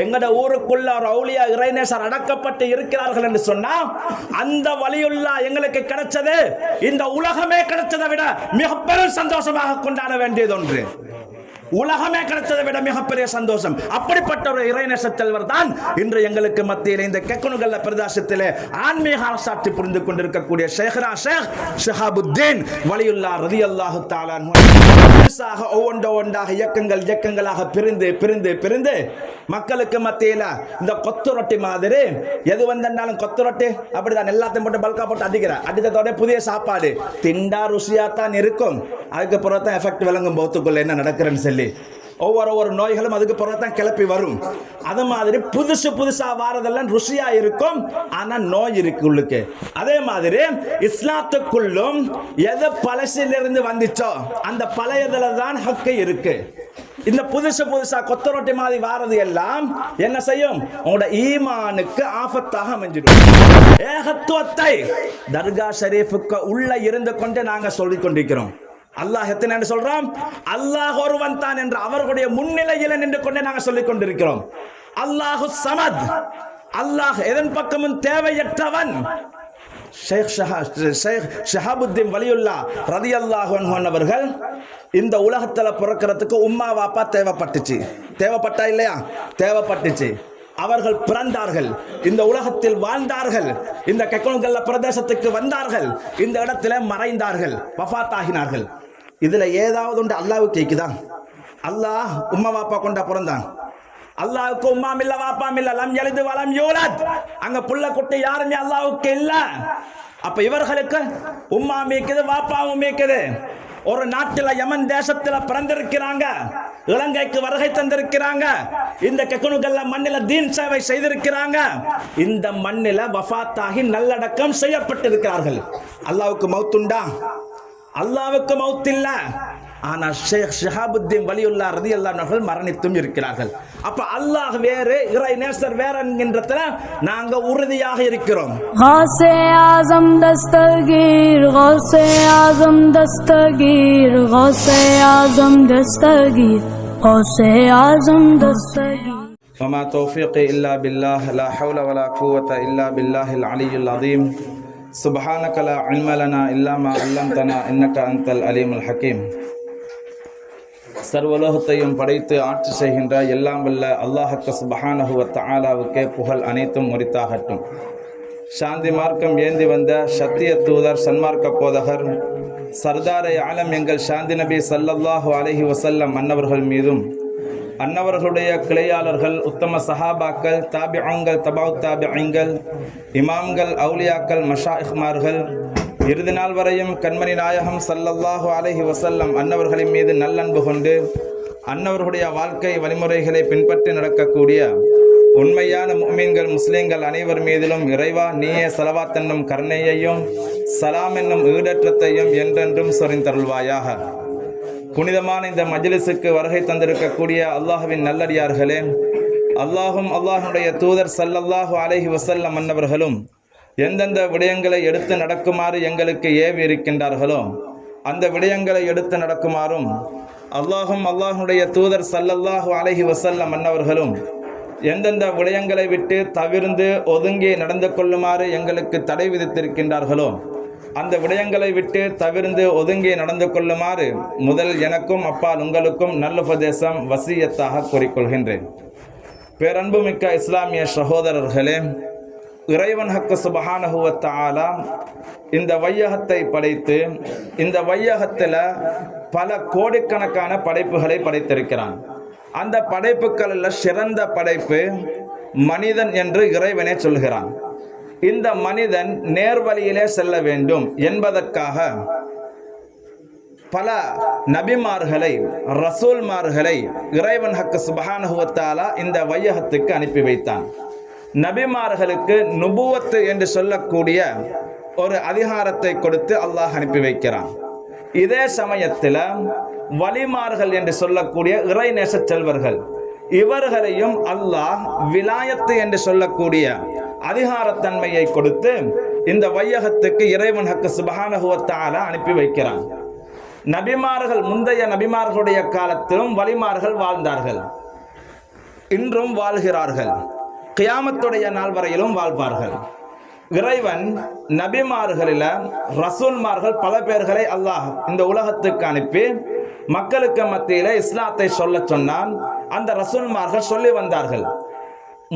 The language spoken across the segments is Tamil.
எங்கட ஊருக்குள்ள ஒரு அவுலியா இறைநேசர் அடக்கப்பட்டு இருக்கிறார்கள் என்று சொன்னா அந்த வலியுல்லா எங்களுக்கு கிடைச்சது இந்த உலகமே கிடைச்சதை விட மிகப்பெரும் சந்தோஷமாக கொண்டாட வேண்டியது ஒன்று. உலகமே கிடைச்சதை விட மிகப்பெரிய சந்தோஷம். அப்படிப்பட்ட ஒரு இறைநேச செல்வர் தான் இன்று எங்களுக்கு மத்தியில் இந்த கெக்கனுகல்ல பிரதேசத்திலே ஆன்மீக அரசாட்சி புரிந்து கொண்டிருக்கக்கூடிய ஷேக்னா ஷேக் ஷஹாபுத்தீன் வலியுல்லா ரலியல்லாஹு தஆலா அன்ஹு ஒவ்வொன்றாக இயக்கங்களாக பிரிந்து மக்களுக்கு மத்தியில் இந்த கொத்து ரொட்டி மாதிரி எது வந்தாலும் கொத்து ரொட்டி அப்படிதான் எல்லாத்தையும் போட்டு பல்கா போட்டு அடித்ததோட புதிய சாப்பாடு திண்டா ருசியா தான் இருக்கும். அதுக்கு பிறகு தான் எஃபெக்ட் விளங்கும் போத்துக்குள்ள என்ன நடக்கிறேன்னு சொல்லி ஒவ்வொரு நோய்களும் அதுக்கு பிறகுதான் கிளப்பி வரும். அது மாதிரி புதுசா வாரதெல்லாம் ருசியா இருக்கும், ஆனா நோய் இருக்கு உள்ளுக்கு. அதே மாதிரி இஸ்லாத்துக்குள்ளும் எது பழசிலிருந்து வந்துச்சோ அந்த பழையதுல தான் ஹக்கு இருக்கு. இந்த புதுசா கொத்த ரொட்டி மாதிரி வாரது எல்லாம் என்ன செய்யும்? உங்களோட ஈமானுக்கு ஆபத்தாக அமைஞ்சிடும். ஏகத்துவத்தை தர்கா ஷரீஃபுக்கு உள்ள இருந்து கொண்டு நாங்க சொல்லிக் கொண்டிருக்கிறோம். அல்லாஹ் எத்தனை சொல்றோம்? அல்லாஹ் ஒருவன் தான் என்று அவர்களுடைய முன்னிலையில் நின்று கொண்டே நாங்கள் சொல்லிக் கொண்டிருக்கிறோம். அல்லாஹு சமத், அல்லாஹ் எதன் பக்கமும் தேவையற்றவன். ஷேக் ஷஹாபுத்தீன் வலியுல்லா ரலியல்லாஹு அன்ஹு அவர்கள் இந்த உலகத்தில் பிறக்கிறதுக்கு உம்மா வாப்பா தேவைப்பட்டா இல்லையா? தேவைப்பட்டுச்சு. அவர்கள் பிறந்தார்கள், இந்த உலகத்தில் வாழ்ந்தார்கள், இந்த கெக்கனுகல்ல பிரதேசத்துக்கு வந்தார்கள், இந்த இடத்துல மறைந்தார்கள், வஃபாத் ஆகினார்கள். இதுல ஏதாவது ஒன்று அல்லாஹ்வுக்கு கேக்குதா? அல்லாஹ் உம்மா வாப்பா கொண்டா பிறந்தான். அல்லாஹ்வுக்கு உம்மா இல்ல வாப்பா இல்ல, லம் யலிது வலம் யூலத். அங்க புள்ள குட்டி யாருமே அல்லாஹ்வுக்கு இல்ல. அப்ப இவர்களுக்கு உம்மா மீக்குது, வாப்பாவும் மீக்குது. ஒரு நாட்டில் யமன் தேசத்தில் பிறந்திருக்கிறாங்க, இலங்கைக்கு வருகை தந்திருக்கிறாங்க, இந்த கெக்கனுகல்ல மண்ணில் தீன் சேவை செய்திருக்கிறாங்க, இந்த மண்ணில் வஃபாத்தாகி நல்லடக்கம் செய்யப்பட்டிருக்கிறார்கள். அல்லாஹ்வுக்கு மௌத்துண்டா? அல்லாஹ்வுக்கு மௌத் இல்ல. ஆனா ஷேக் ஷஹாபுத்தீன் வலியுல்லா ரலியல்லாஹு அன்ஹு மரணித்தும் இருக்கிறார்கள். அப்ப அல்லாஹ் வேறு, இறை நேசர் வேறு என்கின்றதுல நாங்க உறுதியாக இருக்கிறோம். காஸே ஆஸம் தஸ்தகீர், காஸே ஆஸம் தஸ்தகீர், காஸே ஆஸம் தஸ்தகீர், காஸே ஆஸம் தஸ்தகீர். وما توفيقي إلا بالله لا حول ولا قوة إلا بالله العلي العظيم سبحانك لا علم لنا إلا ما علمتنا إنك أنت العليم الحكيم. சர்வலோகத்தையும் படைத்து ஆட்சி செய்கின்ற எல்லாம் வல்ல அல்லாஹ்வுக்கு சுப்ஹானஹு வ தஆலாவுக்கே புகழ் அனைத்தும் உரித்தாகட்டும். சாந்தி மார்க்கம் ஏந்தி வந்த சத்திய தூதர், சன்மார்க்க போதகர், சர்தாரை ஆலம் எங்கள் சாந்தி நபி ஸல்லல்லாஹு அலைஹி வஸல்லம் அன்னவர்கள் மீதும், அன்னவர்களுடைய கிளையாளர்கள், உத்தம சஹாபாக்கள், தாபிஆங்கள், தபவு தாபிஆங்கள், இமாம்கள், அவுலியாக்கள், மஷாயிஹ்மார்கள், இறுதி நாள் வரையும் கண்மணி நாயகம் ஸல்லல்லாஹு அலைஹி வஸல்லம் அன்னவர்களின் மீது நல்லன்பு கொண்டு அன்னவர்களுடைய வாழ்க்கை வழிமுறைகளை பின்பற்றி நடக்கக்கூடிய உண்மையான முஃமின்கள், முஸ்லிம்கள் அனைவர் மீதிலும் இறைவா நீயே ஸலவாத் என்னும் கருணையையும் சலாம் என்னும் ஈடற்றத்தையும் என்றென்றும் சொரிந்தருள்வாயாக. புனிதமான இந்த மஜ்லிஸுக்கு வருகை தந்திருக்கக்கூடிய அல்லாஹ்வின் நல்லடியார்களே, அல்லாஹும் அல்லாஹ்வுடைய தூதர் ஸல்லல்லாஹு அலைஹி வஸல்லம் அன்னவர்களும் எந்தெந்த விடயங்களை எடுத்து நடக்குமாறு எங்களுக்கு ஏவி இருக்கின்றார்களோ அந்த விடயங்களை எடுத்து நடக்குமாறும், அல்லாஹும் அல்லாஹ்வுடைய தூதர் ஸல்லல்லாஹு அலைஹி வஸல்லம் அன்னவர்களும் எந்தெந்த விடயங்களை விட்டு தவிர்ந்து ஒதுங்கி நடந்து கொள்ளுமாறு எங்களுக்கு தடை விதித்திருக்கின்றார்களோ அந்த விடயங்களை விட்டு தவிர்ந்து ஒதுங்கி நடந்து கொள்ளுமாறு முதல் எனக்கும் அப்பால் உங்களுக்கும் நல்லுபதேசம் வசியத்தாக கூறிக்கொள்கின்றேன். பேரன்புமிக்க இஸ்லாமிய சகோதரர்களே, இறைவன் ஹக்கு சுப்ஹானஹு வ தஆலா இந்த வையகத்தை படைத்து இந்த வையகத்தில் பல கோடிக்கணக்கான படைப்புகளை படைத்திருக்கிறான். அந்த படைப்புகளில் சிறந்த படைப்பு மனிதன் என்று இறைவனே சொல்கிறான். இந்த மனிதன் நேர்வழியிலே செல்ல வேண்டும் என்பதற்காக பல நபிமார்களை, ரசூல்மார்களை இறைவன் ஹக்கு சுப்ஹானஹு வ தஆலா இந்த வையகத்துக்கு அனுப்பி வைத்தான். நபிமார்களுக்கு நுபுவத்து என்று சொல்லக்கூடிய ஒரு அதிகாரத்தை கொடுத்து அல்லாஹ் அனுப்பி வைக்கிறான். இதே சமயத்தில் வலிமார்கள் என்று சொல்லக்கூடிய இறைநேச செல்வர்கள், இவர்களையும் அல்லாஹ் விலாயத்து என்று சொல்லக்கூடிய அதிகாரத்தன்மையை கொடுத்து இந்த வையகத்துக்கு இறைவன் ஹக்கு சுப்ஹானஹு வ தஆலா அனுப்பி வைக்கிறான். நபிமார்கள், முந்தைய நபிமார்களுடைய காலத்திலும் வலிமார்கள் வாழ்ந்தார்கள். இன்றும் வாழ்கிறார்கள், கியாமத்துடைய நாள் வரையிலும் வாழ்வார்கள். இறைவன் நபிமார்களில் ரசூல்மார்கள் பல பேர்களை அல்லாஹ் இந்த உலகத்துக்கு அனுப்பி மக்களுக்கு மத்தியில இஸ்லாத்தை சொல்ல சொன்னான். அந்த ரசூல்மார்கள் சொல்லி வந்தார்கள்.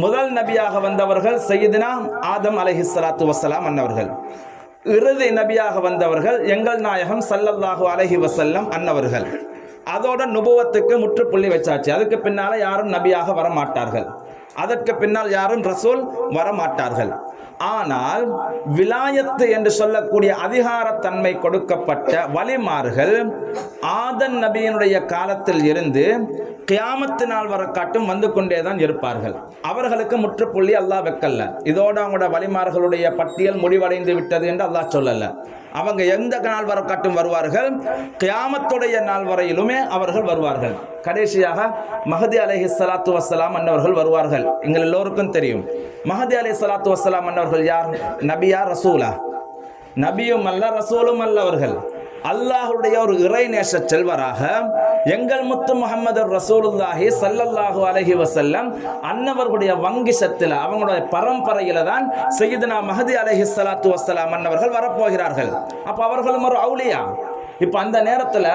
முதல் நபியாக வந்தவர்கள் சையதுனா ஆதம் அலைஹிஸ்ஸலாத்து வஸ்ஸலாம் அன்னவர்கள். இறுதி நபியாக வந்தவர்கள் எங்கள் நாயகம் ஸல்லல்லாஹு அலைஹி வஸல்லம் அன்னவர்கள். அதோட நுபுவத்துக்கு முற்றுப்புள்ளி வச்சாச்சு. அதுக்கு பின்னால யாரும் நபியாக வரமாட்டார்கள், அதற்கு பின்னால் யாரும் ரசூல் வரமாட்டார்கள். ஆனால் விலாயத்து என்று சொல்லக்கூடிய அதிகாரத்தன்மை கொடுக்கப்பட்ட வலிமார்கள் ஆதன் நபியினுடைய காலத்தில் இருந்து கியாமத்து நாள் வர காட்டும் வந்து கொண்டே தான் இருப்பார்கள். அவர்களுக்கு முற்றுப்புள்ளி அல்லாஹ் வைக்கல. இதோடு அவங்களோட வலிமார்களுடைய பட்டியல் முடிவடைந்து விட்டது என்று அல்லாஹ் சொல்லல. அவங்க எந்த நாள் வர காட்டும் வருவார்கள், கியாமத்துடைய நாள் வரையிலுமே அவர்கள் வருவார்கள். கடைசியாக மஹதி அலைஹிஸ்ஸலாத்து வஸ்ஸலாம் அன்னவர்கள் வருவார்கள். எங்கள் எல்லோருக்கும் தெரியும். மஹதி அலைஹிஸ்ஸலாத்து வஸ்ஸலாம் அன்னவர்கள் யார்? நபியா ரசூலா? நபியும் அல்ல, ரசூலும் அல்ல. அவர்கள் அல்லாஹுடைய ஒரு இறைநேச செல்வராக எங்கள் முத்து முஹம்மது ரசூலுல்லாஹி ஸல்லல்லாஹு அலைஹி வஸல்லம் அன்னவர்களுடைய வங்கிசத்தில் அவங்களுடைய பரம்பரையில தான் சையதுனா மஹதி அலைஹிஸ்ஸலாத்து வஸ்ஸலாம் அன்னவர்கள் வரப்போகிறார்கள். அப்ப அவர்களும் ஒரு அவுலியா. இப்ப அந்த நேரத்துல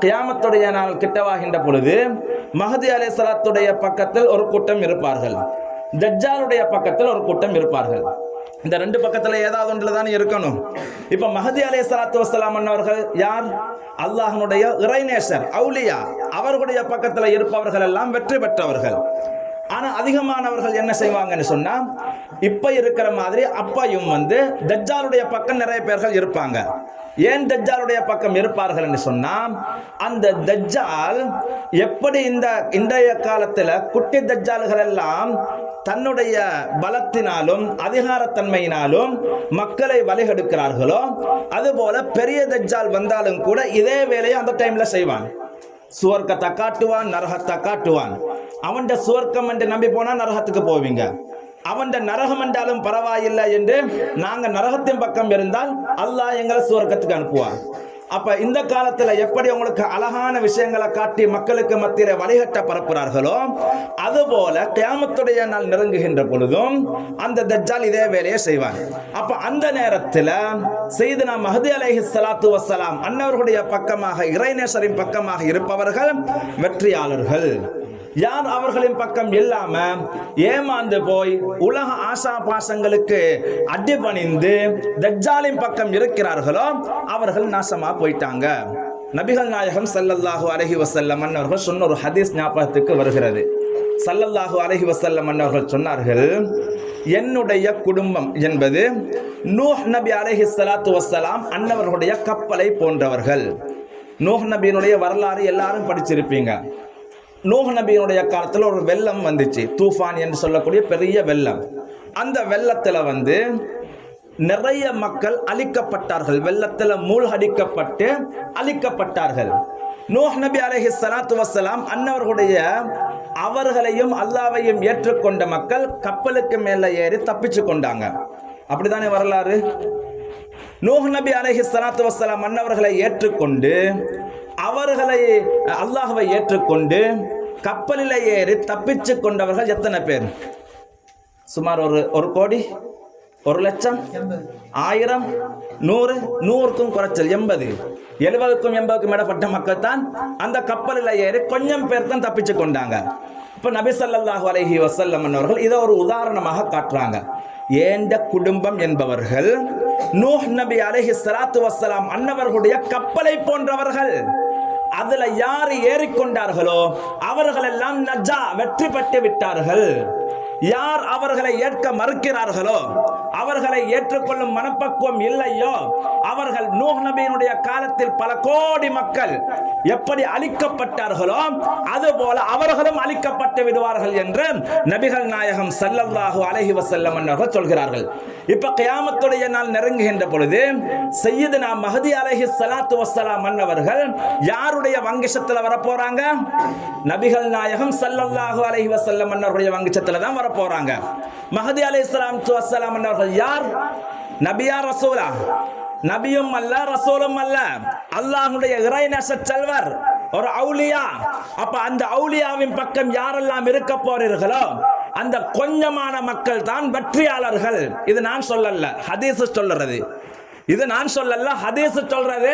கியாமத்துடைய நாள் கிட்டவாகின்ற பொழுது மஹதி அலைஹிஸ்ஸலாத்துடைய பக்கத்தில் ஒரு கூட்டம் இருப்பார்கள், தஜ்ஜாலுடைய பக்கத்தில் ஒரு கூட்டம் இருப்பார்கள். இந்த ரெண்டு பக்கத்துல ஏதாவது ஒன்றுல தானே இருக்கணும். இப்ப மஹதி அலைஹிஸ்ஸலாத்து வஸ்ஸலாம் அன்னவர்கள் யார்? அல்லாஹ்வுடைய இறைநேசர், அவுலியா. அவர்களுடைய பக்கத்துல இருப்பவர்கள் எல்லாம் வெற்றி பெற்றவர்கள். ஆனா அதிகமானவர்கள் என்ன செய்வாங்கன்னு சொன்னா, இப்ப இருக்கிற மாதிரி அப்பையும் தஜ்ஜாலுடைய பக்கம் நிறைய பேர்கள் இருப்பாங்க. ஏன் தஜ்ஜாலுடைய பக்கம் இருப்பார்கள் என்று சொன்னா, அந்த தஜ்ஜால் எப்படி இந்த இன்றைய காலத்துல குட்டி தஜ்ஜால்கள் எல்லாம் தன்னுடைய பலத்தினாலும் அதிகாரத்தன்மையினாலும் மக்களை வழிகெடுக்கிறார்களோ, அதுபோல பெரிய தஜ்ஜால் வந்தாலும் கூட இதே வேலையை அந்த டைம்ல செய்வான். சுவர்க்கத்தை காட்டுவான், நரகத்தை காட்டுவான். அவன் சுவர்க்கம் என்று நம்பி போனா நரகத்துக்கு போவீங்க, அவன் நரகம் என்றாலும் பரவாயில்லை என்று நாங்க நரகத்தின் பக்கம் இருந்தால் அல்லாஹ் எங்களை சுவர்க்கத்துக்கு அனுப்புவான். அப்ப இந்த காலத்துல எப்படி உங்களுக்கு அழகான விஷயங்களை காட்டி மக்களுக்கு மத்தியில வழிகட்ட பரப்புறார்களோ, அதுபோல கியாமத்துடைய நாள் நெருங்குகின்ற பொழுதும் அந்த தஜ்ஜால் இதே வேலையை செய்வான். அப்ப அந்த நேரத்தில் சையதுனா மஹதி அலைஹிஸ்ஸலாத்து வஸ்ஸலாம் அன்னவர்களுடைய பக்கமாக, இறைநேசரின் பக்கமாக இருப்பவர்கள் வெற்றியாளர்கள். யார் அவர்களின் பக்கம் இல்லாம ஏமாந்து போய் உலக ஆசா பாசங்களுக்கு அடிபணிந்து தஜ்ஜாலின் பக்கம் இருக்கிறார்களோ அவர்கள் நாசமா போயிட்டாங்க. நபிகள் நாயகம் ஸல்லல்லாஹு அலைஹி வஸல்லம் அன்னவர்கள் சொன்ன ஒரு ஹதீஸ் ஞாபகத்துக்கு வருகிறது. ஸல்லல்லாஹு அலைஹி வஸல்லம் அன்னவர்கள் சொன்னார்கள், என்னுடைய குடும்பம் என்பது நூஹ் நபி அலைஹிஸ்ஸலாத்து வஸ்ஸலாம் அன்னவர்களுடைய கப்பலை போன்றவர்கள். நூஹ் நபியினுடைய வரலாறு எல்லாரும் படிச்சிருப்பீங்க. நூஹ் நபியினுடைய காலத்தில் ஒரு வெள்ளம் வந்துச்சு, தூஃபான் என்று சொல்லக்கூடிய பெரிய வெள்ளம். அந்த வெள்ளத்தில் நிறைய மக்கள் அழிக்கப்பட்டார்கள், வெள்ளத்தில் மூழ்கடிக்கப்பட்டு அழிக்கப்பட்டார்கள். நூஹ் நபி அலைஹிஸ்ஸலாத்து வஸ்ஸலாம் அன்னவர்களுடைய அவர்களையும் அல்லாஹ்வையும் ஏற்றுக்கொண்ட மக்கள் கப்பலுக்கு மேலே ஏறி தப்பிச்சு கொண்டாங்க. அப்படித்தானே வரலாறு. நூஹ் நபி அலைஹிஸ்ஸலாத்து வஸ்ஸலாம் அன்னவர்களை ஏற்றுக்கொண்டு, அவர்களை அல்லாஹ்வை ஏற்றுக்கொண்டு கப்பலில் ஏறி தப்பிச்சு கொண்டவர்கள் எத்தனை பேர்? சுமார் ஒரு கோடி, 1 லட்சம், 1000, 100, 100க்கும் குறைச்சல் 80, 70க்கும் 80க்கும் இடப்பட்ட மக்கள் தான் அந்த கப்பலில் ஏறி கொஞ்சம் பேர் தான் தப்பிச்சு கொண்டாங்க. இப்போ நபி ஸல்லல்லாஹு அலைஹி வஸல்லம் அவர்கள் இதை ஒரு உதாரணமாக காட்டுறாங்க. ஏண்ட குடும்பம் என்பவர்கள் நூஹ் நபி அலைஹிஸ்ஸலாத்து வஸ்ஸலாம் அன்னவர்களுடைய கப்பலை போன்றவர்கள். அதுல யார் ஏறிக்கொண்டார்களோ அவர்கள் எல்லாம் நஜா, வெற்றி பெற்று விட்டார்கள். யார் அவர்களை ஏற்க மறுக்கிறார்களோ, அவர்களை ஏற்றுக்கொள்ளும் மனப்பக்குவம் இல்லையோ, அவர்கள் நூஹ் நபியினுடைய காலத்தில் பல கோடி மக்கள் எப்படி அழிக்கப்பட்டார்களோ அதுபோல அவர்களும் அழிக்கப்பட்டு விடுவார்கள் என்று நபிகள் நாயகம் ஸல்லல்லாஹு அலைஹி வஸல்லம் அவர்கள் சொல்கிறார்கள். இப்ப கியாமத்துடைய நாள் நெருங்குகின்ற பொழுது சையதுனா மஹதி அலைஹிஸ்ஸலாத்து வஸ்ஸலாம் அன்னவர்கள் யாருடைய வங்கிசத்துல வர போறாங்க? நபிகள் நாயகம் ஸல்லல்லாஹு அலைஹி வஸல்லம் அவர்களுடைய வங்கிசத்துல தான் வர போறாங்க. மஹதி அலைஹிஸ்ஸலாத்து வஸ்ஸலாம் அவர்கள் யார்? நபியா ரசூலா? நபியும் அல்ல, ரசூலும் அல்ல, அல்லாஹ்வுடைய இறைநேச செல்வர். ஒரு அவுலியா. அப்ப அந்த அவுலியாவின் பக்கம் யாரெல்லாம் இருக்க போறீர்களோ அந்த கொஞ்சமான மக்கள் தான் வெற்றியாளர்கள். இது நான் சொல்லல, ஹதீஸ் சொல்றது. இது நான் சொல்லல, ஹதீஸ் சொல்றது.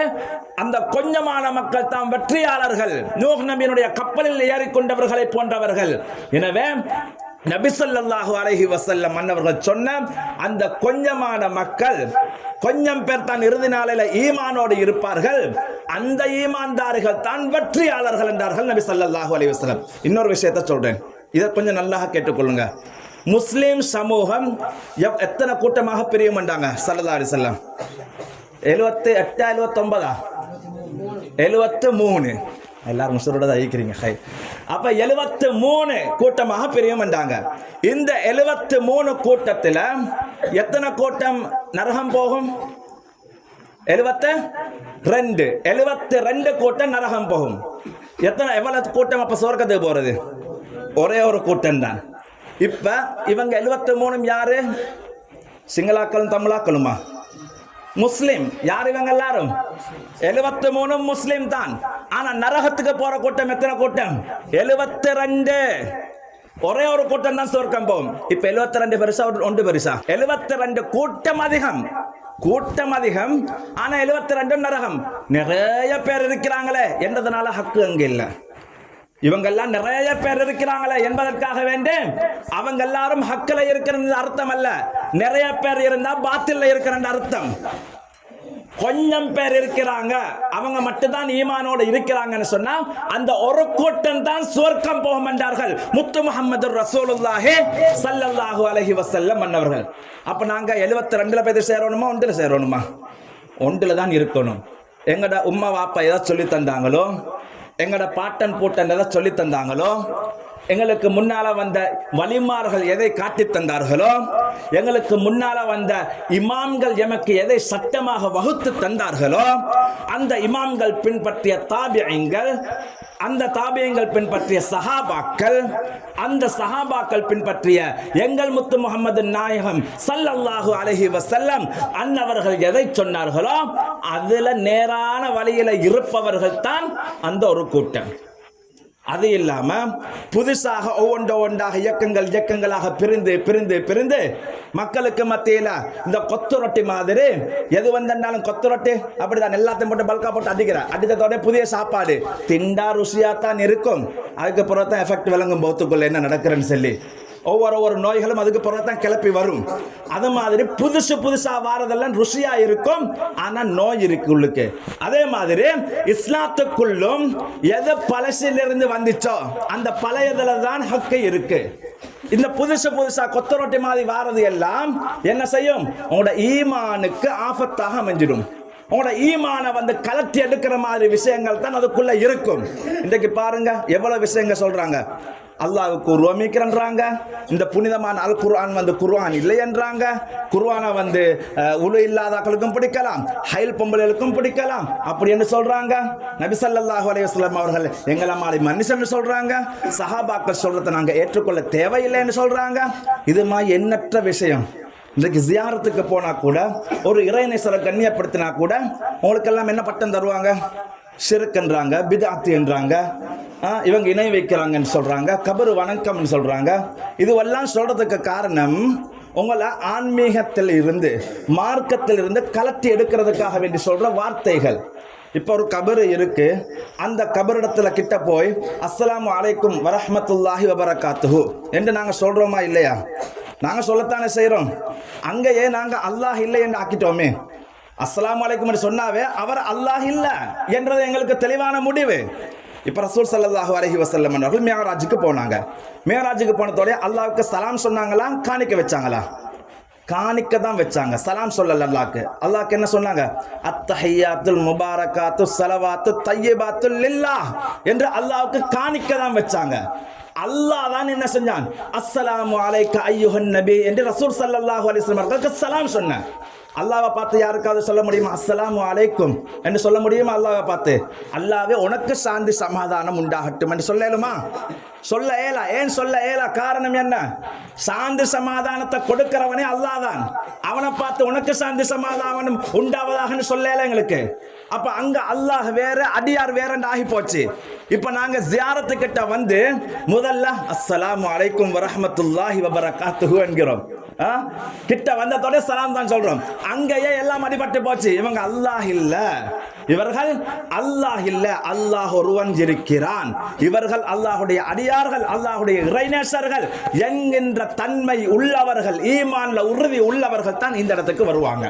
அந்த கொஞ்சமான மக்கள் தான் வெற்றியாளர்கள், நூஹ் நபியினுடைய கப்பலில் ஏறிக்கொண்டவர்களை போன்றவர்கள். எனவே நபி ஸல்லல்லாஹு அலைஹி வஸல்லம் அன்னவர்கள் சொன்ன அந்த கொஞ்சமான மக்கள், கொஞ்சம் பேர் தான் இறுதி நாளில் ஈமானோடு இருப்பார்கள், அந்த ஈமான்தார்கள் தான் வெற்றியாளர்கள் என்றார்கள் நபி ஸல்லல்லாஹு அலைஹி வஸல்லம். இன்னொரு விஷயத்தை சொல்றேன், இதை கொஞ்சம் நல்லா கேட்டுக்கொள்ளுங்க. முஸ்லிம் சமூகம் எத்தனை கூட்டமாக பிரியும் என்றாங்க ஸல்லல்லாஹு அலைஹி வஸல்லம்? 78 79 73. எல்லாரும் முஸ்லிமோட தான் ஐக்கிறீங்க. அப்ப 73 கூட்டமாக பிரியும் என்றாங்க. இந்த 73 கூட்டத்தில் எத்தனை கூட்டம் நரகம் போகும்? 72 கூட்டம் நரகம் போகும். எவ்வளவு கூட்டம் அப்ப சொர்க்கத்துக்கு போறது? ஒரே ஒரு கூட்டம் தான். இப்ப இவங்க 73 யாரு? சிங்களாக்களும் தமிழாக்களுமா? முஸ்லிம். யார் இவங்க எல்லாரும்? 73 முஸ்லிம் தான். ஆனா நரகத்துக்கு போற கூட்டம் எத்தனை கூட்டம்? 72. ஒரே ஒரு கூட்டம் தான் சொர்க்கம் போகும். இப்ப 72 பெருசா ஒன்று பெருசா? 72 கூட்டம் அதிகம், கூட்டம் அதிகம். ஆனா 72 நரகம். நிறைய பேர் இருக்கிறாங்களே என்றதுனால ஹக்கு அங்க இல்லை. இவங்க எல்லாம் நிறைய பேர் இருக்கிறாங்களே என்பதற்காக வேண்டி அவங்க எல்லாரும் ஹக்கில் இருக்கிறது அர்த்தம் அல்ல. நிறைய பேர் இருந்தா பாத்தில்ல இருக்கிற அர்த்தம். கொஞ்சம் பேர் இருக்கிறாங்க, அவங்க மட்டும்தான் ஈமானோடு இருக்கிறாங்கன்னு சொன்னா அந்த ஒரு கூட்டம் தான் சுவர்க்கம் போகும் என்றார்கள் முத்து முஹம்மது ரசூலுல்லாஹி ஸல்லல்லாஹு அலைஹி வஸல்லம் அன்னவர்கள். அப்ப நாங்க 72ல போய் சேரணுமா, 1ல சேரணுமா? 1ல தான் இருக்கணும். எங்கட உம்மா வாப்பா ஏதாவது சொல்லி தந்தாங்களோ, எங்கட பாட்டன் பூட்டன் எதை சொல்லி தந்தாங்களோ, எங்களுக்கு முன்னால வந்த வலிமார்கள் எதை காட்டி தந்தார்களோ, எங்களுக்கு முன்னால வந்த இமாம்கள் எமக்கு எதை சட்டமாக வகுத்து தந்தார்களோ, அந்த இமாம்கள் பின்பற்றிய தாபியங்கள், அந்த தாபியங்கள் பின்பற்றிய சஹாபாக்கள், அந்த சஹாபாக்கள் பின்பற்றிய எங்கள் முத்து முஹம்மது நாயகம் ஸல்லல்லாஹு அலைஹி வஸல்லம் அன்னவர்கள் எதை சொன்னார்களோ அதுல நேரான வழியில இருப்பவர்கள் தான் அந்த ஒரு கூட்டம். அது இல்லாம புதுசாக ஒவ்வொன்றாக இயக்கங்களாக பிரிந்து மக்களுக்கு மத்தியில இந்த கொத்து ரொட்டி மாதிரி எது வந்தாலும் கொத்து ரொட்டி அப்படிதான் எல்லாத்தையும் போட்டு பல்கா போட்டு அடித்ததோட புதிய சாப்பாடு திண்டா ருசியா தான் இருக்கும். அதுக்கு பிறகு தான் எஃபெக்ட் விளங்கும் பௌத்துக்குள்ள என்ன நடக்கிறேன்னு சொல்லி ஒவ்வொரு நோய்களும் அதுக்கு பிறகு தான் கிளப்பி வரும். அது மாதிரி புதுசா வாரதெல்லாம் ருசியா இருக்கும், ஆனா நோய் இருக்கு உள்ளுக்கு. அதே மாதிரி இஸ்லாத்துக்குள்ளும் எது பழசிலிருந்து வந்துச்சோ அந்த பழையதுல தான் ஹக்கு இருக்கு. இந்த புதுசா கொத்த ரொட்டி மாதிரி வாரது எல்லாம் என்ன செய்யும்? உங்களோட ஈமானுக்கு ஆபத்தாக அமைஞ்சிடும். உங்களோட ஈமான கலட்டி எடுக்கிற மாதிரி விஷயங்கள் தான் அதுக்குள்ள இருக்கும். இன்றைக்கு பாருங்க எவ்வளவு விஷயங்கள் சொல்றாங்க. அல்லாஹ்வுக்கு உருவமிக்கிறாங்க, இந்த புனிதமான அல் குர்ஆன் குர்ஆன் இல்லை என்றாங்க, குர்ஆனை உழு இல்லாதாக்களுக்கும் பிடிக்கலாம், ஹைல் பொம்பளைகளுக்கும் பிடிக்கலாம் அப்படி என்று சொல்றாங்க. நபி ஸல்லல்லாஹு அலைஹி வஸல்லம் அவர்கள் எங்களை மாலை மனுஷன் சொல்றாங்க, சஹாபாக்கள் சொல்றதை நாங்க ஏற்றுக்கொள்ள தேவையில்லைன்னு சொல்றாங்க. இது மாதிரி எண்ணற்ற விஷயம். இன்றைக்கு ஜியாரத்துக்கு போனா கூட ஒரு இறைநேசரை கண்ணியப்படுத்தினா கூட உங்களுக்கெல்லாம் என்ன பட்டம் தருவாங்க? ஷிர்க்ன்றாங்க, பித்அத் என்றாங்க, இவங்க இணை வைக்கிறாங்கன்னு சொல்றாங்க, கபர் வணக்கம்னு சொல்றாங்க. இதுவெல்லாம் சொல்றதுக்கு காரணம் உங்களை ஆன்மீகத்தில் இருந்து மார்க்கத்தில் இருந்து கலட்டி எடுக்கிறதுக்காக வேண்டி சொல்ற வார்த்தைகள். இப்போ ஒரு கபரு இருக்கு, அந்த கபரிடத்துல கிட்ட போய் அஸ்ஸலாமு அலைக்கும் வரஹ்மத்துல்லாஹி வபரகாத்துஹு என்று நாங்கள் சொல்றோமா இல்லையா? நாங்கள் சொல்லத்தானே செய்கிறோம். அங்கேயே நாங்கள் அல்லாஹ் இல்லை என்று ஆக்கிட்டோமே. அஸ்ஸலாமு அலைக்கும் என்று சொன்னாவே அவர் அல்லாஹ் இல்லை என்றது எங்களுக்கு தெளிவான முடிவு. இப்போ ரசூல் ஸல்லல்லாஹு அலைஹி வஸல்லம் அவர்கள் மேராஜுக்கு போனாங்க. மேராஜுக்கு போனதோட அல்லாஹ்வுக்கு சலாம் சொன்னாங்களா, காணிக்க வச்சாங்களா? காணிக்க தான் வச்சாங்க, சலாம் சொல்லல அல்லாஹ்க்கு. அல்லாஹ்க்கு என்ன சொன்னாங்க? அத்தஹியாத்துல் முபாரகாத்து ஸலவாத்து தய்யிபாத்து லில்லாஹ் என்று அல்லாஹ்வுக்கு காணிக்க தான் வச்சாங்க. அல்லாஹ் தான் என்ன செஞ்சான்? அஸ்ஸலாமு அலைக்க அய்யுஹன் நபி என்று ரசூல் ஸல்லல்லாஹு அலைஹி வஸல்லம் அவர்களுக்கு சலாம் சொன்னான். அல்லாஹ்வை பார்த்து யாருக்காவது சொல்ல முடியுமா அஸ்ஸலாமு அலைக்கும் என்று சொல்ல முடியுமா? அல்லாஹ்வை பார்த்து அல்லாஹ்வே உனக்கு சாந்தி சமாதானம் உண்டாகட்டும் என்று சொல்ல இயலுமா? சொல்ல இயலா. ஏன் சொல்ல இயலா? காரணம் என்ன? சாந்தி சமாதானத்தை கொடுக்கிறவனே அல்லாஹ் தான். அவனை பார்த்து உனக்கு சாந்தி சமாதானம் உண்டாவதாக சொல்லல எங்களுக்கு. அப்ப அங்க அல்லாஹ் வேற அடியார் வேறன்னு ஆகி போச்சு. இப்ப நாங்க ஜியாரத்து கிட்ட வந்து முதல்ல அஸ்ஸலாமு அலைக்கும் வரஹ்மத்துல்லாஹி வபரகாத்துஹு என்கிறோம். கிட்ட வந்ததோட சலாம் தான் சொல்றோம். அங்கேயே எல்லாம் அடிபட்டு போச்சு. இவங்க அல்லாஹ் இல்ல, இவர்கள் அல்லாஹ் இல்ல, அல்லாஹ் ஒருவன் இருக்கிறான், இவர்கள் அல்லாஹுடைய அடியார்கள், அல்லாஹுடைய இறைநேசர்கள் என்கின்ற தன்மை உள்ளவர்கள், ஈமான்ல உறுதி உள்ளவர்கள் தான் இந்த இடத்துக்கு வருவாங்க.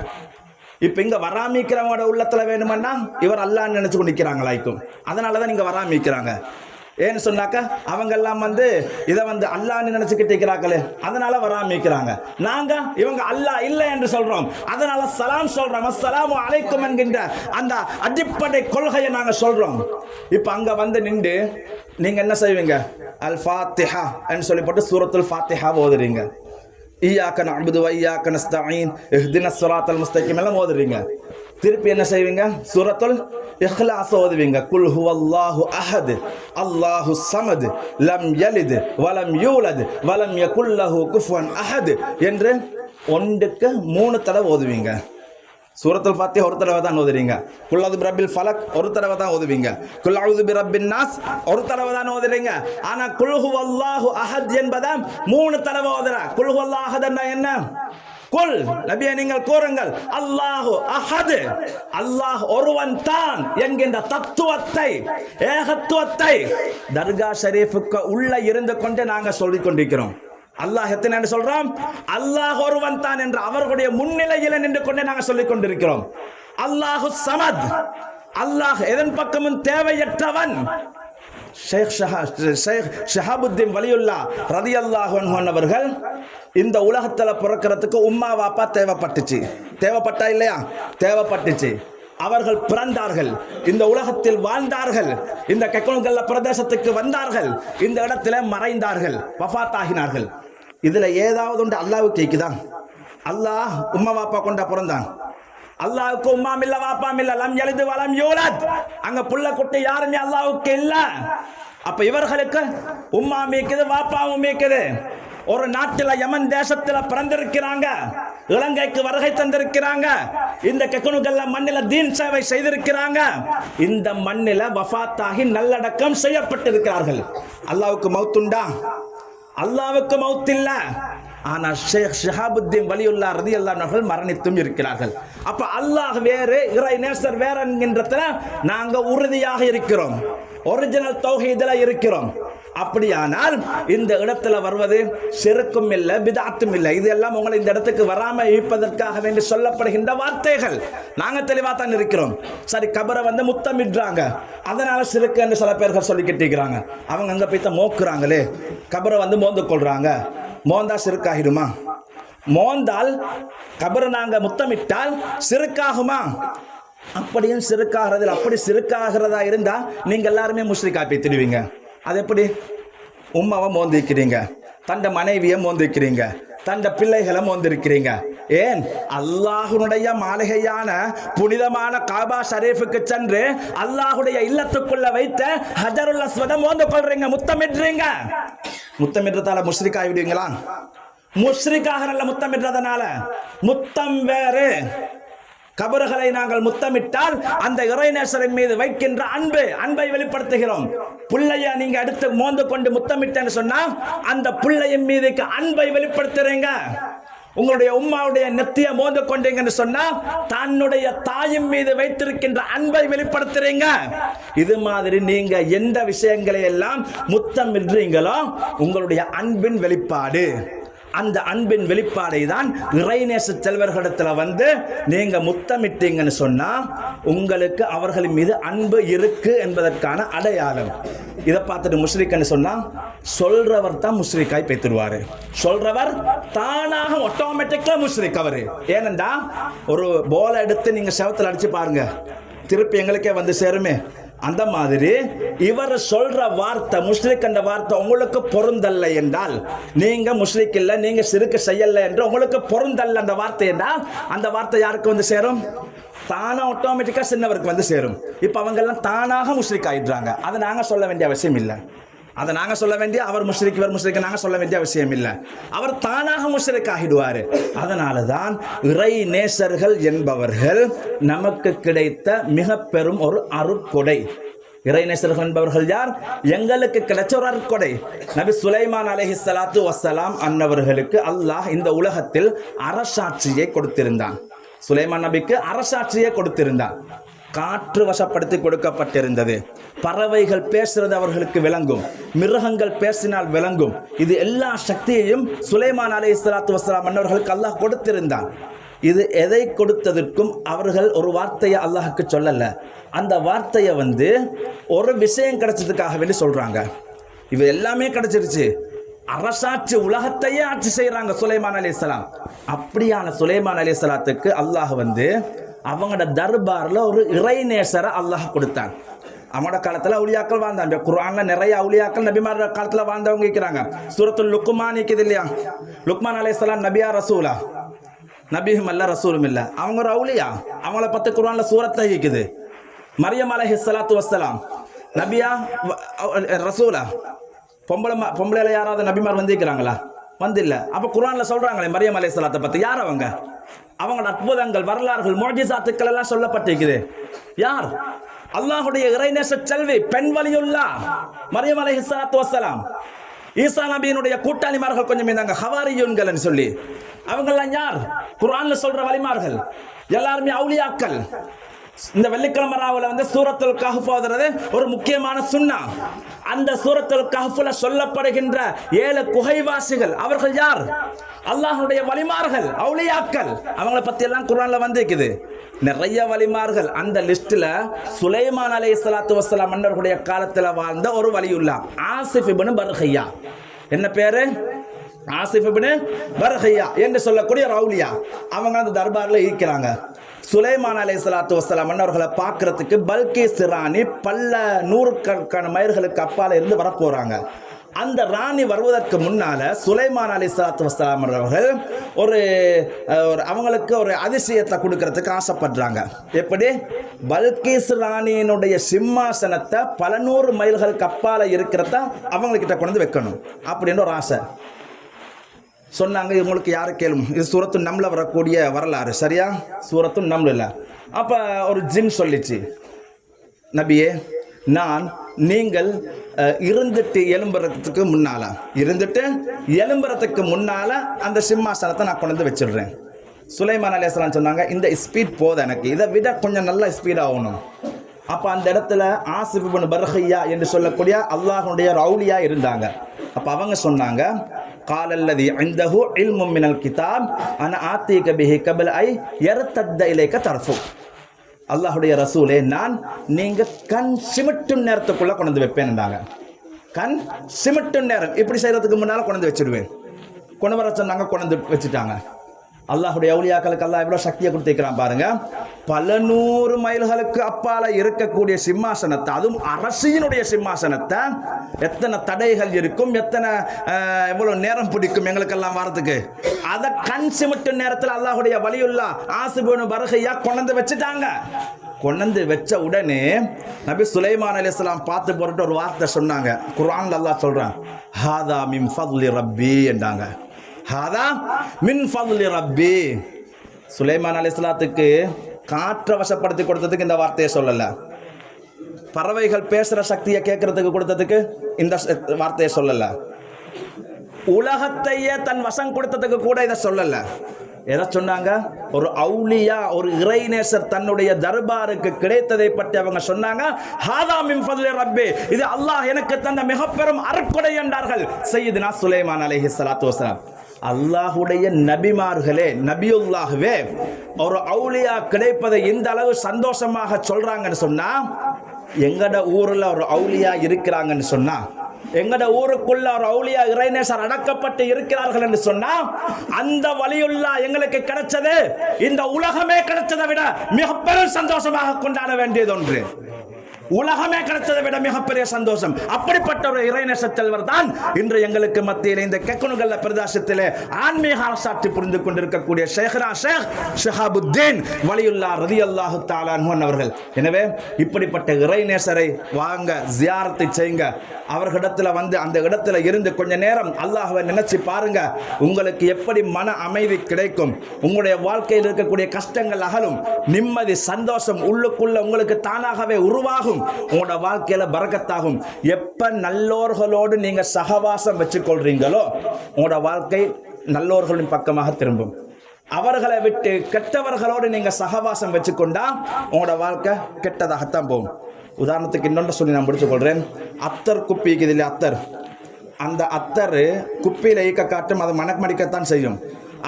இப்ப இங்க வராமிக்கிறவங்களோட உள்ளத்துல வேணுமென்னா இவர் அல்லாஹ்னு நினைச்சு கொண்டு நிக்கிறாங்களாய்க்கும். அதனாலதான் இங்க வராமிக்கிறாங்க. ஏன்னு சொன்னாக்க அவங்க எல்லாம் வந்து இதை வந்து அல்லாஹ்னு நினைச்சுக்கிட்டு இருக்கிறாங்களே, அதனால வராமிக்கிறாங்க. நாங்க இவங்க அல்லாஹ் இல்லை என்று சொல்றோம், அதனால சலாம் சொல்றோம், அஸ்ஸலாமு அலைக்கும் என்கின்ற அந்த அடிப்படை கொள்கையை நாங்க சொல்றோம். இப்ப அங்க வந்து நின்று நீங்க என்ன செய்வீங்க? அல் ஃபாத்திஹா என்று சொல்லி போட்டு சூரத்துல் ஃபாத்திஹா ஓதுறீங்க. ஈயாக்க நஅ்புது வ ஈயாக்க நஸ்தஈன் இஹ்தினஸ் ஸிராத்தல் முஸ்தகீம் எல்லாம் ஓதுறீங்க. திருப்பி என்ன செய்வீங்க? சூரத்துல் இஹ்லாஸ் ஓதுவீங்க. குல் ஹுவல்லாஹு அஹத் அல்லாஹு ஸமத் லம் யலித் வலம் யூலத் வலம் யகுல் லஹு குஃபுவன் அஹத் என்று ஒன்றுக்கு 3 தடவை ஓதுவீங்க. சூரத்துல் ஃபாத்திஹா ஒரு தடவை தான் ஓதுறீங்க. குல் அஊது பிரப்பில் ஃபலக் ஒரு தடவை தான் ஓதுவீங்க. குல் அஊது பிரப்பின் நாஸ் ஒரு தடவை தான் ஓதுறீங்க. ஆனா குல் ஹுவல்லாஹு அஹத் என்பதை 3 தடவை ஓதுற. குல் ஹுவல்லாஹு அஹத் என்ன? குல் நபியே நீங்கள் கூறுங்கள் அல்லாஹு அஹத், அல்லாஹ் ஒருவன் தான் என்கின்ற தத்துவத்தை, ஏகத்துவத்தை தர்கா ஷரீஃபுக்கு உள்ள இருந்து கொண்டு நாங்க சொல்லிக் கொண்டிருக்கிறோம். அல்லாஹ் எத்தனை சொல்றோம்? அல்லாஹ் ஒருவன் தான் என்று அவர்களுடைய முன்னிலையில் நின்று கொண்டே நாங்கள் சொல்லிக் கொண்டிருக்கிறோம். அல்லாஹு ஸமத், அல்லாஹ் எதன் பக்கமும் தேவையற்றவன். ஷேக் ஷஹாபுத்தீன் வலியுல்லா ரலியல்லாஹு அன்ஹு அவர்கள் இந்த உலகத்துல பிறக்கிறதுக்கு உம்மா வாப்பா தேவைப்பட்டுச்சு. தேவைப்பட்டா இல்லையா? தேவைப்பட்டுச்சு. அவர்கள் பிறந்தார்கள், இந்த உலகத்தில் வாழ்ந்தார்கள், இந்த கெக்கோன்கல்ல பிரதேசத்துக்கு வந்தார்கள், இந்த இடத்துல மறைந்தார்கள், வஃபாத் ஆகினார்கள். இதுல ஏதாவது ஒன்று அல்லாஹ்வுக்கு கேக்குதா? அல்லாஹ் உம்மா வாப்பா கொண்டா பிறந்தான்? அல்லாஹ்வுக்கு உம்மாம் இல்ல வாப்பாம் இல்ல, லம் யலித் வலம் யூலத். அங்க புள்ள குட்டி யாருமே அல்லாஹ்வுக்கு இல்ல. அப்ப இவர்களுக்கு உம்மாம் இருக்குது, வாப்பாவும் இருக்குது. ஒரு நாட்டில் யமன் தேசத்துல பிறந்திருக்கிறாங்க, இலங்கைக்கு வருகை தந்திருக்கிறாங்க, இந்த கெக்கனுகல்ல மண்ணில தீன் சேவை செய்திருக்கிறாங்க, இந்த மண்ணில வஃபாத்தாகி நல்லடக்கம் செய்யப்பட்டிருக்கிறார்கள். அல்லாஹ்வுக்கு மௌத்துண்டா? அல்லாஹ்வுக்கு மௌத் இல்ல. ஆனா ஷேக் ஷஹாபுத்தீன் வலியுல்லா ரலியல்லாஹு அன்ஹு மரணித்தும் இருக்கிறார்கள். அப்ப அல்லாஹ் வேறு, இறை நேசர் வேறு என்கின்றதுல நாங்க உறுதியாக இருக்கிறோம், ஒரிஜினல் தௌஹீதுல இருக்கிறோம். அப்படியானால் இந்த இடத்துல வருவது ஷிர்க்கும் இல்லை, பிதஅத்தும் இல்லை. இதெல்லாம் உங்களை இந்த இடத்துக்கு வராம இருப்பதற்காக வேண்டி சொல்லப்படுகின்ற வார்த்தைகள். நாங்க தெளிவா தான் இருக்கிறோம். சரி, கபரை வந்து முத்தமிடுறாங்க, அதனால ஷிர்க் என்று சில பேர்கள் சொல்லிக்கிட்டு இருக்கிறாங்க. அவங்க அங்க போய் தான் மோக்குறாங்களே, கபரை வந்து மோந்து கொள்றாங்க. மோந்தா ஷிர்க் ஆகிடுமா? மோந்தால் கபரை நாங்க முத்தமிட்டால் ஷிர்காகுமா? அப்படியும் ஷிர்காகிறது. அப்படி ஷிர்காகிறதா இருந்தா நீங்க எல்லாருமே முஷ்ரிக்கா பேத்திடுவீங்க. அது எப்படி? உம்மாவை மோந்திருக்கிறீங்க, தண்ட மனைவியை மோந்திருக்கிறீங்க, தண்ட பிள்ளைகளை மோந்திருக்கிறீங்க. ஏன்? அல்லாஹ்வுடைய மாளிகையான புனிதமான காபா ஷரீஃபுக்கு சென்று அல்லாஹ்வுடைய இல்லத்துக்குள்ள வைத்த ஹஜருல் அஸ்வதை மோந்து கொள்றீங்க, முத்தமிடுறீங்க. முத்தமிடுறதால முஷ்ரிக் ஆகிவிடுவீங்களா? முஷ்ரிக்காக நல்ல முத்தமிடுறதுனால. முத்தம் வேறு. கபறுகளை நாங்கள் முத்தமிட்டால் அந்த இறைநேசரின் மீது வைக்கின்ற அன்பை வெளிப்படுத்துகிறோம். புள்ளைய நீங்க அடுத்து மோந்து கொண்டு முத்தமிட்டேன்னு சொன்னா அந்த புள்ளையின் மீது அன்பை வெளிப்படுத்துறீங்க. உங்களுடைய உம்மாவுடைய நெத்திய மோந்து கொண்டீங்கன்னு சொன்னா தன்னுடைய தாயின் மீது வைத்திருக்கின்ற அன்பை வெளிப்படுத்துறீங்க. இது மாதிரி நீங்க எந்த விஷயங்களை எல்லாம் முத்தமிடுறீங்களோ உங்களுடைய அன்பின் வெளிப்பாடு. அந்த அன்பின் வெளிப்பாடை தான் இறைநேச செல்வர்களிடத்துல வந்து நீங்க முத்தமிட்டீங்கன்னு சொன்னா உங்களுக்கு அவர்களின் மீது அன்பு இருக்கு என்பதற்கான அடையாளம். இதை பார்த்துட்டு முஷ்ரிக்னு சொன்னா சொல்றவர் தான் முஷ்ரிக்காய் பேத்துடுவாரு. சொல்றவர் தானாக ஆட்டோமேட்டிக்கா முஷ்ரிக் அவரு. ஏனென்றா ஒரு போலை எடுத்து நீங்க செவத்துல அடிச்சு பாருங்க, திருப்பி எங்களுக்கே வந்து சேருமே. அந்த மாதிரி இவர் சொல்ற வார்த்தை முஷ்ரிக் என்ற வார்த்தை உங்களுக்கு பொருந்தல்ல என்றால், நீங்க முஷ்ரிக் இல்ல, நீங்க சிறுக்கு செய்யல என்று உங்களுக்கு பொருந்தல்ல அந்த வார்த்தை என்றால் அந்த வார்த்தை யாருக்கு வந்து சேரும்? தானா ஆட்டோமேட்டிக்கா சின்னவருக்கு வந்து சேரும். இப்ப அவங்க எல்லாம் தானாக முஷ்ரிக் ஆயிடுறாங்க. அதை நாங்க சொல்ல வேண்டிய அவசியம் இல்லை. அதை நாங்க சொல்ல வேண்டிய அவர் முஷ்ரிக் இவர் முஷ்ரிக் நாங்க சொல்ல வேண்டிய அவசியம் இல்லை. அவர் தானாக முஷ்ரிக் ஆகிடுவாரு. அதனாலதான் இறை நேசர்கள் என்பவர்கள் நமக்கு கிடைத்த மிக பெரும் ஒரு அருட்கொடை. இறைநேசர்கள் என்பவர்கள் யார்? எங்களுக்கு கிடைச்ச ஒரு அருட்கொடை. நபி சுலைமான் அலைஹிஸ்ஸலாத்து வஸ்ஸலாம் அன்னவர்களுக்கு அல்லாஹ் இந்த உலகத்தில் அரசாட்சியை கொடுத்திருந்தான். சுலைமான் நபிக்கு அரசாட்சியை கொடுத்திருந்தான். காற்று வசப்படுத்தி கொடுக்கப்பட்டிருந்தது. பறவைகள் பேசுறது அவர்களுக்கு விளங்கும், மிருகங்கள் பேசினால் விளங்கும். இது எல்லா சக்தியையும் சுலைமான் அலைஹிஸ்ஸலாத்து வஸ்ஸலாம் அன்னவர்களுக்கு அல்லாஹ் கொடுத்திருந்தான். இது எதை கொடுத்ததற்கும் அவர்கள் ஒரு வார்த்தையை அல்லாஹுக்கு சொல்லல. அந்த வார்த்தையை ஒரு விஷயம் கிடைச்சதுக்காக வேண்டி சொல்றாங்க. இது எல்லாமே கிடைச்சிருச்சு. அரசாட்சி உலகத்தையே ஆட்சி செய்யறாங்க சுலைமான் அலைஹிஸ்ஸலாம். அப்படியான சுலைமான் அலைஹிஸ்ஸலாத்துக்கு அல்லாஹ் அவங்களோட தர்பார்ல ஒரு இறைநேசரை அல்லாஹ் கொடுத்தான். அவங்களோட காலத்துல அவுலியாக்கள் வாழ்ந்தாங்க. குர்ஆன்ல நிறைய அவுலியாக்கள் நபிமார் காலத்துல வாழ்ந்தவங்க இருக்கிறாங்க. சூரத்துல் லுக்மான் இருக்குது இல்லையா? லுக்மான் அலைஹிஸ்ஸலாம் நபியா ரசூலா? நபியும் அல்ல ரசூலும் இல்லை. அவங்க ஒரு அவுலியா. அவங்கள பத்தி குர்ஆன்ல சூரத்தை இருக்குது. மரியம் அலைஹிஸ்ஸலாத்து வஸ்ஸலாம் நபியா ரசூலா? பொம்பளைல யாராவது நபிமார் வந்திருக்கிறாங்களா? வந்தில்லை. அப்ப குர்ஆன்ல சொல்றாங்களே மரியம் அலைஹிஸ்ஸலாத்தை பத்தி, யார் அவங்க? அவங்களோட அற்புதங்கள், வரலாறுகள், முஅஜிசாத்துக்கள் எல்லாம் சொல்லப்பட்டிருக்குது. யார்? அல்லாஹ்வுடைய இறைநேச செல்வி, பெண் வலியுல்லா மரியம் அலைஹிஸ்ஸலாத்து வஸ்ஸலாம். ஈசா நபியினுடைய கூட்டாளிமார்கள் கொஞ்சம் இருந்தாங்க, ஹவாரியூன்கள் சொல்லி. அவங்கெல்லாம் யார்? குர்ஆன்ல சொல்ற வலிமார்கள் எல்லாருமே அவுலியாக்கள். இந்த வெள்ளிக்கிழமை ராவுல சூரத்துல் கஹ்ஃப் ஓதுறது ஒரு முக்கியமான சுன்னா. அந்த சூரத்துல் கஹ்ஃப்ல சொல்லப்படுகின்ற 7 குகைவாசிகள் அவர்கள் யார்? அல்லாஹ்வுடைய வலிமார்கள், அவுலியாக்கள். அவங்கள பத்தி எல்லாம் குர்ஆன்ல வந்திருக்குது. நிறைய வலிமார்கள். அந்த லிஸ்ட்ல சுலைமான் அலைஹிஸ்ஸலாத்து வஸ்ஸலாம் மன்னர்களுடைய காலத்துல வாழ்ந்த ஒரு வலியுல்லா ஆசிஃப் இப்னு பர்ஹியா. என்ன பேரு? ஆசிஃப் இப்னு பர்ஹியா என்று சொல்லக்கூடிய அவுலியா. அவங்க அந்த தர்பார்ல இருக்கிறாங்க. சுலைமான் அலைஹிஸ்ஸலாத்து வஸ்ஸலாம் மன்னர்களை பார்க்கறதுக்கு பல்கீஸ் ராணி பல நூறுக்கணக்கான மைல்களுக்கு அப்பால இருந்து வரப்போறாங்க. அந்த ராணி வருவதற்கு முன்னால சுலைமான் அலைஹிஸ்ஸலாத்து வஸ்ஸலாம் அவர்கள் அவங்களுக்கு ஒரு அதிசயத்தை கொடுக்கறதுக்கு ஆசைப்படுறாங்க. எப்படி? பல்கீஸ் ராணியினுடைய சிம்மாசனத்தை பல நூறு மைல்களுக்கு அப்பால இருக்கிறத அவங்கக்கிட்ட கொண்டு வைக்கணும் அப்படின்னு ஒரு ஆசை சொன்னாங்க. இவங்களுக்கு யாரு கேளும்? இது சூரத்து நம்ல வரக்கூடிய வரலாறு, சரியா? சூரத்து நம்ல. அப்ப ஒரு ஜின் சொல்லிச்சு, நபியே, நீங்கள் இருந்துட்டு எழும்புறதுக்கு முன்னால அந்த சிம்மாசனத்தை நான் கொண்டு வச்சிடுறேன். சுலைமான் அலைஹிஸ்ஸலாம் சொன்னாங்க, இந்த ஸ்பீட் போதும், எனக்கு இதை விட கொஞ்சம் நல்ல ஸ்பீட் ஆகணும். அப்ப அந்த இடத்துல ஆசிஃப் இப்னு பர்ஹியா என்று சொல்லக்கூடிய அல்லாஹ்வுடைய அவுலியா இருந்தாங்க. அப்ப அவங்க சொன்னாங்க, காலல்லதி இந்தஹு இல்மும் மினல் கிதாப் அன ஆதீக பிஹி கப்ல ஐ யர்தத்த இலைக தர்ஃபு. அல்லாஹ்வுடைய ரசூலே, நீங்க கண் சிமிட்டும் நேரத்துக்குள்ள கொண்டு வைப்பேன்டாங்க. கண் சிமிட்டும் நேரம் இப்படி செய்யறதுக்கு முன்னால கொண்டு வச்சிடுவேன். கொண்டு வர சொன்னாங்க, கொண்டு வச்சுட்டாங்க. அல்லாஹ்வுடைய அவுலியாக்களுக்கு அல்லாஹ் எவ்வளவு சக்தியை கொடுத்திருக்கிறான் பாருங்க. பல நூறு மைல்களுக்கு அப்பால இருக்கக்கூடிய சிம்மாசனத்தை, அதுவும் அரசியனுடைய சிம்மாசனத்தை, எத்தனை தடைகள் இருக்கும், எவ்வளவு நேரம் பிடிக்கும் எங்களுக்கெல்லாம் வரதுக்கு, அதை கண் சிமிட்டும் நேரத்தில் அல்லாஹ்வுடைய வலியுல்லா ஆசிஃப் இப்னு பர்ஹியா கொண்டு வச்சுட்டாங்க. கொண்டு வச்ச உடனே நபி சுலைமான் அலைஹிஸ்ஸலாம் பார்த்து போட்டு ஒரு வார்த்தை சொன்னாங்க. குர்ஆன்ல அல்லாஹ் சொல்றான், ஹாதா மின் ஃபத்லி ரப்பி என்றாங்க. ஹாதா மின் ஃபத்லி ரப்பி. சுலைமான் அலைஹிஸ்ஸலாத்துக்கு காற்றை வசப்படுத்தி கொடுத்ததுக்கு இந்த வார்த்தையை சொல்லல. பறவைகள் பேசுற சக்தியை கேட்கறதுக்கு கொடுத்ததுக்கு இந்த வார்த்தையை சொல்லல. உலகத்தையே தன் வசம் கொடுத்ததுக்கு கூட இதை சொல்லல. எதை சொன்னாங்க? ஒரு அவுலியா, ஒரு இறைநேசர் தன்னுடைய தர்பாருக்கு கிடைத்ததை பற்றி அவங்க சொன்னாங்க. ஹாதா மின் ஃபத்லி ரப்பி, இது அல்லாஹ் எனக்கு தந்த மிக பெரும் அருட்கொடை என்றார்கள் சையதுனா சுலைமான் அலைஹிஸ்ஸலாத்து வஸ்ஸலாம். அல்லாஹ்வுடைய நபிமார்களே, நபியுல்லாஹ்வே ஒரு அவுலியா கிடைப்பதை இந்த அளவு சந்தோஷமாக சொல்றாங்கன்னு சொன்னா, எங்கட ஊர்ல ஒரு அவுலியா இருக்கிறாங்கன்னு சொன்னா, எங்கட ஊருக்குள்ள ஒரு அவுலியா இறைநேசர் அடக்கப்பட்டு இருக்கிறார்கள் என்று சொன்னா, அந்த வலியுல்லா எங்களுக்கு கிடைச்சது இந்த உலகமே கிடைச்சதை விட மிக பெரும் சந்தோஷமாக கொண்டாட வேண்டியது ஒன்று. உலகமே கிடைச்சதை விட மிகப்பெரிய சந்தோஷம். அப்படிப்பட்ட ஒரு இறைநேச செல்வர் தான் இன்று எங்களுக்கு மத்தியில் இந்த கெக்குனுகல்ல பிரதேசத்திலே ஆன்மீக அரசாட்சி புரிந்து கொண்டிருக்கக்கூடிய ஷேக்னா ஷேக் ஷஹாபுத்தீன் வலியுல்லாஹ் ரலியல்லாஹு தஆலா அன்ஹு அவர்கள். எனவே இப்படிப்பட்ட இறைநேசரை வாங்க ஜியாரத்தை செய்யுங்க. அவர்களிடத்துல வந்து அந்த இடத்துல இருந்து கொஞ்ச நேரம் அல்லாஹ்வை நினைச்சு பாருங்க. உங்களுக்கு எப்படி மன அமைதி கிடைக்கும், உங்களுடைய வாழ்க்கையில் இருக்கக்கூடிய கஷ்டங்கள் அகலும், நிம்மதி சந்தோஷம் உள்ளுக்குள்ள உங்களுக்கு தானாகவே உருவாகும், உங்களோட வாழ்க்கையில பரக்கத்தாகும். எப்ப நல்லோர்களோடு நீங்க சகவாசம் வச்சுக்கொள்றீங்களோ உங்களோட வாழ்க்கை நல்லோர்களின் பக்கமாக திரும்பும். அவர்களை விட்டு கெட்டவர்களோடு நீங்க சகவாசம் வச்சுக்கொண்டா உங்களோட வாழ்க்கை கெட்டதாகத்தான் போகும். உதாரணத்துக்கு இன்னொன்று சொல்லி நான் முடிச்சு கொள்றேன். அத்தர் குப்பி இருக்குது இல்லையா, அத்தர், அந்த அத்தர் குப்பியில் ஈக்க காட்டும், அதை மணக்கடிக்கத்தான் செய்யும்.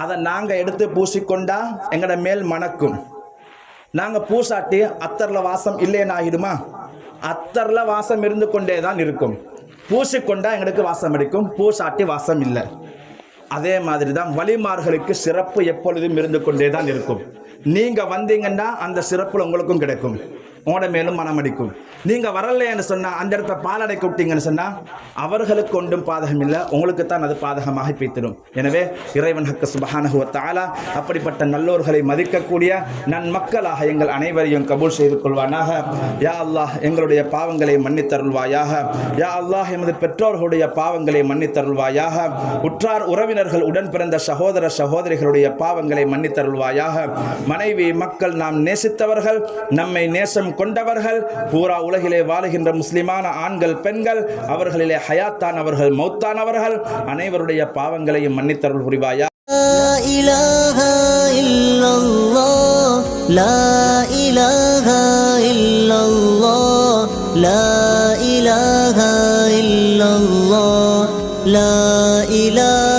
அதை நாங்கள் எடுத்து பூசிக்கொண்டா எங்களோட மேல் மணக்கும். நாங்கள் பூசாட்டி அத்தரில் வாசம் இல்லைன்னு ஆகிடுமா? அத்தரில் வாசம் இருந்து கொண்டே தான் இருக்கும். பூசிக்கொண்டா எங்களுக்கு வாசம் அடிக்கும், பூசாட்டி வாசம் இல்லை. அதே மாதிரி தான் வலிமார்களுக்கு சிறப்பு எப்பொழுதும் இருந்து கொண்டே தான் இருக்கும். நீங்கள் வந்தீங்கன்னா அந்த சிறப்பு உங்களுக்கும் கிடைக்கும், உங்களோட மேலும் மனம் அடிக்கும். நீங்கள் வரலைன்னு சொன்னால் அந்த இடத்த பாலடைக்க விட்டீங்கன்னு சொன்னால் அவர்களுக்கு ஒன்றும் பாதகம் இல்லை, உங்களுக்கு தான் அது பாதகமாக பேத்திடும். எனவே இறைவன் ஹக்கு சுப்ஹானஹு வ தஆலா அப்படிப்பட்ட நல்லோர்களை மதிக்கக்கூடிய நன்மக்களாக எங்கள் அனைவரையும் கபூல் செய்து கொள்வானாக. யா அல்லாஹ் எங்களுடைய பாவங்களை மன்னித்தருள்வாயாக. யா அல்லாஹ் எமது பெற்றோர்களுடைய பாவங்களை மன்னித்தருள்வாயாக. உற்றார் உறவினர்கள் உடன் பிறந்த சகோதர சகோதரிகளுடைய பாவங்களை மன்னித்தருள்வாயாக. மனைவி மக்கள் நாம் நேசித்தவர்கள், நம்மை நேசம் கொண்டவர்கள், பூரா உலகிலே வாழுகின்ற முஸ்லிமான ஆண்கள் பெண்கள், அவர்களிலே ஹயாத்தானவர்கள் மௌத்தானவர்கள் அனைவருடைய பாவங்களையும் மன்னித்தருள் புரிவாயா. லா இலாஹா இல்லல்லாஹ், லா இலாஹா இல்லல்லாஹ், லா இலாஹா இல்லல்லாஹ், லா இலாஹா